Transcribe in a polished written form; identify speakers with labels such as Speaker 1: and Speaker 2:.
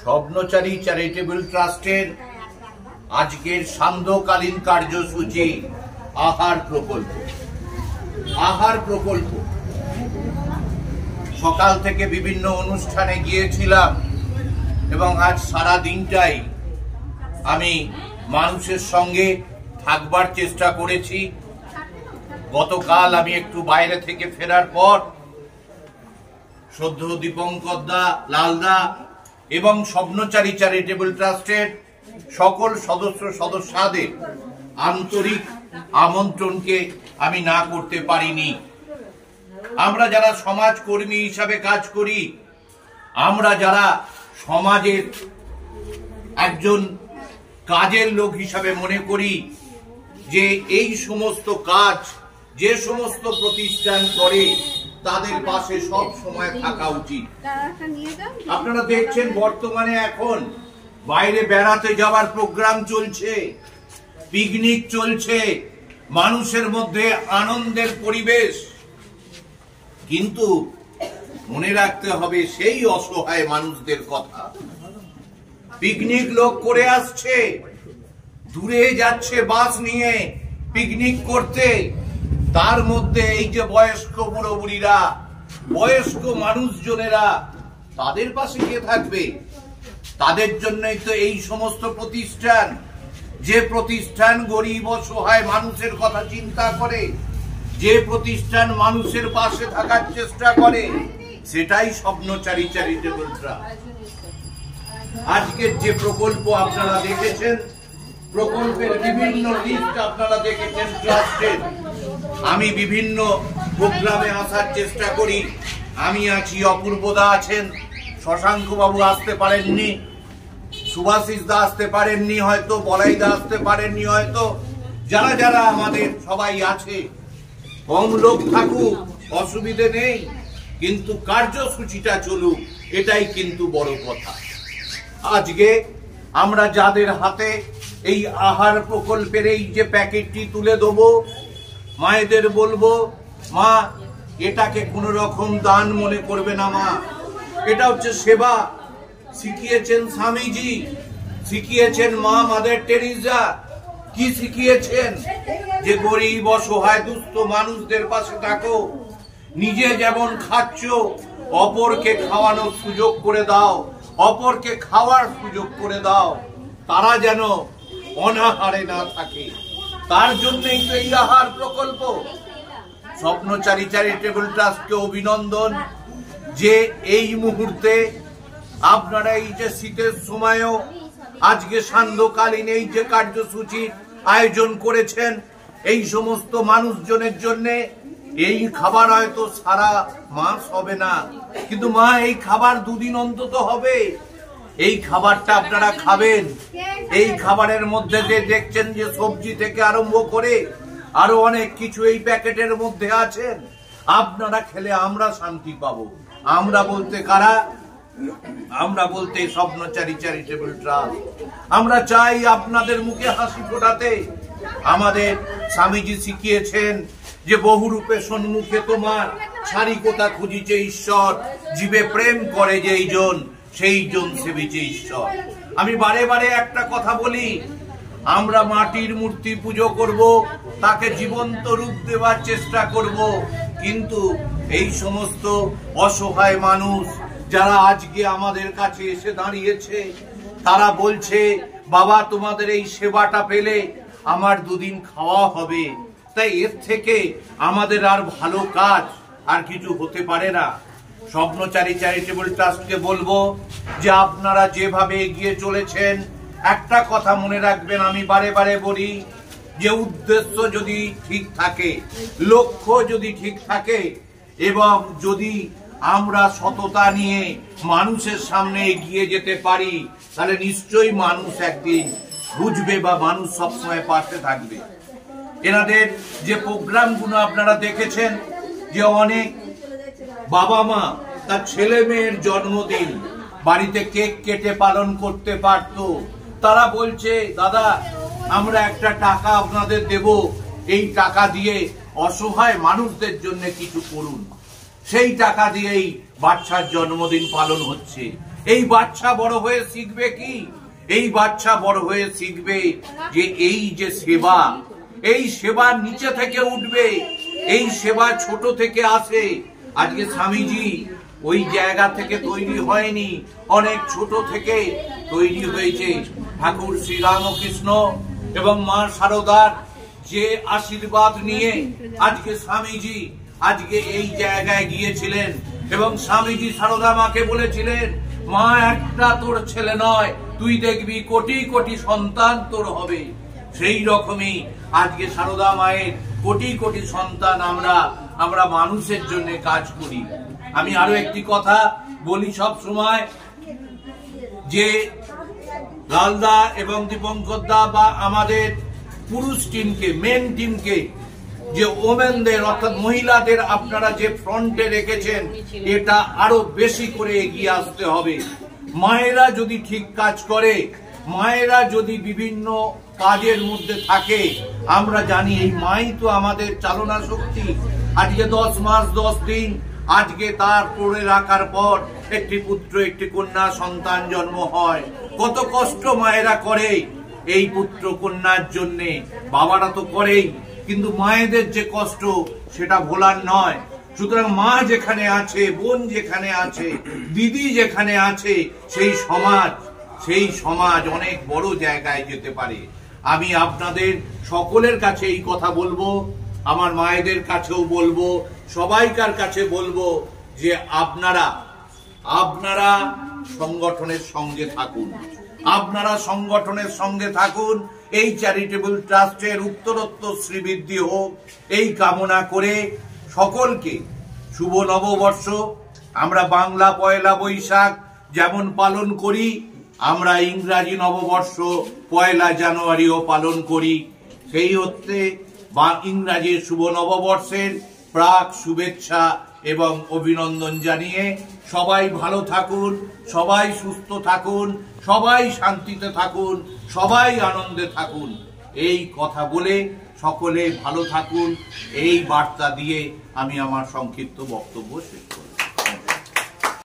Speaker 1: স্বপ্নচারী charitable ট্রাস্টের আজকের সান্ধ্যকালীন কার্যসূচি আহার প্রকল্প। সকাল থেকে বিভিন্ন অনুষ্ঠানে গিয়েছিলাম এবং আজ সারা দিনটাই আমি মানুষের সঙ্গে থাকবার চেষ্টা করেছি। গতকাল আমি একটু বাইরে থেকে ফেরার পর শ্রদ্ধেয় দীপঙ্কর দা, লালদা এবং স্বপ্নচারী চ্যারিটেবল ট্রাস্টের সকল সদস্যদের আন্তরিক আমন্ত্রণকে আমি না করতে পারিনি। আমরা যারা সমাজকর্মী হিসাবে কাজ করি, আমরা যারা সমাজের একজন কাজের লোক হিসাবে মনে করি যে এই সমস্ত কাজ যে সমস্ত প্রতিষ্ঠান করে তাদের পাশে সব সময় থাকা উচিত। আপনারা দেখছেন বর্তমানে এখন বাইরে বেড়াতে যাওয়ার প্রোগ্রাম চলছে, পিকনিক চলছে, মানুষের মধ্যে আনন্দের পরিবেশ, কিন্তু মনে রাখতে হবে সেই অসহায় মানুষদের কথা। পিকনিক লোক করে আসছে, দূরে যাচ্ছে বাস নিয়ে পিকনিক করতে, তার মধ্যে এই যে বয়স্ক বুড়ো বুড়িরা, বয়স্ক মানুষজনেরা, তাদের পাশে কে থাকবে? তাদের জন্যই তো এই সমস্ত প্রতিষ্ঠান, যে প্রতিষ্ঠান গরিব অসহায় মানুষের কথা চিন্তা করে, যে প্রতিষ্ঠান মানুষের পাশে থাকার চেষ্টা করে, সেটাই স্বপ্নচারী চ্যারিটেবল ট্রাস্ট। আজকের যে প্রকল্প আপনারা দেখেছেন, প্রকল্পের বিভিন্ন লিস্ট আপনারা দেখেছেন ট্রাস্টের। আমি বিভিন্ন প্রোগ্রামে আসার চেষ্টা করি। আমি আছি, অপূর্বদা আছেন, শশাঙ্ক বাবু আসতে পারেননি, সুভাষিস দা আসতে পারেননি হয়তো, বলাইদা আসতে পারেননি হয়তো, যারা যারা আমাদের সবাই আছে। কম লোক থাকুক, অসুবিধে নেই, কিন্তু কার্যসূচিটা চলুক, এটাই কিন্তু বড় কথা। আজকে আমরা যাদের হাতে এই আহার প্রকল্পের এই যে প্যাকেটটি তুলে দেবো, মায়েদের বলবো, মা এটাকে কোনো রকম দান মনে করবে না মা, এটা হচ্ছে সেবা। শিখিয়েছেন স্বামীজি, শিখিয়েছেন মা মাদার টেরিজা, কি শিখিয়েছেন? যে গরিব অসহায় দুস্থ মানুষদের পাশে থাকো, নিজে যেমন খাচ্ছ অপরকে খাওয়ানোর সুযোগ করে দাও, অপরকে খাওয়ার সুযোগ করে দাও, তারা যেন অনাহারে না থাকে। তার জন্যই তো এই আহার প্রকল্প। স্বপ্নচারী চ্যারিটেবল ট্রাস্টকে অভিনন্দন যে এই মুহূর্তে আপনারা এই যে শীতের সময়ও আজকে সান্ধ্যকালীন এই যে কার্যসূচির আয়োজন করেছেন, এই সমস্ত মানুষজনের জন্য এই খাবার হয়তো সারা মাস হবে না, কিন্তু মা এই খাবার দুদিন অন্তত হবে। এই খাবারটা আপনারা খাবেন। এই খাবারের মধ্যে যে দেখছেন যে সবজি থেকে আরম্ভ করে আরো অনেক কিছু এই প্যাকেটের মধ্যে আছেন, আপনারা খেলে আমরা শান্তি পাবো। আমরা বলতে কারা? আমরা বলতে স্বপ্নচারী চ্যারিটেবল ট্রাস্ট। আমরা চাই আপনাদের মুখে হাসি ফোটাতে। আমাদের স্বামীজি শিখিয়েছেন যে বহুরূপে সন্মুখে তোমার, সারি কোথা খুঁজিছে ঈশ্বর, জীবে প্রেম করে যেই জন, সেই জন সেবিছে ঈশ্বর। আমি বারে বারে একটা কথা বলি, আমরা মাটির মূর্তি পুজো করব, তাকে জীবন্ত রূপ দেওয়ার চেষ্টা করব, কিন্তু এই সমস্ত অসহায় মানুষ যারা আজকে আমাদের কাছে এসে দাঁড়িয়েছে, তারা বলছে বাবা তোমাদের এই সেবাটা পেলে আমার দুদিন খাওয়া হবে। তাই এর থেকে আমাদের আর ভালো কাজ আর কিছু হতে পারে না। স্বপ্নচারী চ্যারিটেবল ট্রাস্টকে বলবো যে আপনারা যেভাবে এগিয়ে চলেছেন, একটা কথা মনে রাখবেন, আমি বারে বারে বলি যে উদ্দেশ্য যদি ঠিক থাকে, লক্ষ্য যদি ঠিক থাকে, এবং যদি আমরা সততা নিয়ে মানুষের সামনে এগিয়ে যেতে পারি, তাহলে নিশ্চয়ই মানুষ একদিন বুঝবে বা মানুষ সবসময় পাশে থাকবে। এনাদের যে প্রোগ্রামগুলো আপনারা দেখেছেন, যে অনেক বাবা মা তার ছেলে মেয়ের জন্মদিন বাড়িতে কেক কেটে পালন করতে পারত, তারা বলছে দাদা আমরা একটা টাকা আপনাদের দেব, এই টাকা দিয়ে অসহায় মানুষদের জন্য কিছু করুন। সেই টাকা দিয়েই বাচ্চার জন্মদিন পালন হচ্ছে। এই বাচ্চা বড় হয়ে শিখবে কি? এই বাচ্চা বড় হয়ে শিখবে যে এই যে সেবা, এই সেবা নিচে থেকে উঠবে, এই সেবা ছোট থেকে আসে। আজকে স্বামীজি ওই জায়গা থেকে তৈরি হয়নি, অনেক ছোট থেকে তৈরি হয়েছে। ঠাকুর শ্রী রামকৃষ্ণ এবং মা শারদার যে আশীর্বাদ নিয়ে আজকে স্বামীজি আজকে এই জায়গায় গিয়েছিলেন, এবং স্বামীজি শারদা মাকে বলেছিলেন, মা একটা তোর ছেলে নয়, তুই দেখবি কোটি কোটি সন্তান তোর হবে। সেই রকমই আজকে শারদা মায়ের কোটি কোটি সন্তান আমরা মানুষের জন্য কাজ করি। আমি আরো একটি কথা বলি সব সময়, যে লালদা এবং দীপঙ্কর দা বা আমাদের পুরুষ টিমকে, মেন টিমকে, যে ওমেনদের অর্থাৎ মহিলাদের আপনারা যে ফ্রন্টে রেখেছেন, এটা আরো বেশি করে এগিয়ে আসতে হবে। মায়েরা যদি ঠিক কাজ করে, মায়েরা যদি বিভিন্ন কাজের মধ্যে থাকে, আমরা জানি এই মাই তো আমাদের চালনা শক্তি। আজকে 10 মাস 10 দিন আজকে তার পরে রাখার পর একটি পুত্র একটি কন্যা সন্তান জন্ম হয়। কত কষ্ট মায়েরা করে এই পুত্র কন্যার জন্যে, বাবারা তো করেই, কিন্তু মায়েদের যে কষ্ট সেটা ভোলার নয়। সুতরাং মা যেখানে আছে, বোন যেখানে আছে, দিদি যেখানে আছে, সেই সমাজ অনেক বড় জায়গায় যেতে পারে। আমি আপনাদের সকলের কাছে এই কথা বলবো, আমার মায়েদের কাছেও বলবো, সবাইকার কাছে বলবো যে আপনারা সংগঠনের সঙ্গে থাকুন, আপনারা সংগঠনের সঙ্গে থাকুন। এই চ্যারিটেবল ট্রাস্টের উত্তরোত্তর শ্রীবৃদ্ধি হোক এই কামনা করে সকলকে শুভ নববর্ষ। আমরা বাংলা পয়লা বৈশাখ যেমন পালন করি, আমরা ইংরাজি নববর্ষ পয়লা জানুয়ারিও পালন করি। সেই অর্থে বা ইংরাজির শুভ নববর্ষের প্রাক শুভেচ্ছা এবং অভিনন্দন জানিয়ে সবাই ভালো থাকুন, সবাই সুস্থ থাকুন, সবাই শান্তিতে থাকুন, সবাই আনন্দে থাকুন, এই কথা বলে সকলে ভালো থাকুন, এই বার্তা দিয়ে আমি আমার সংক্ষিপ্ত বক্তব্য শেষ করব।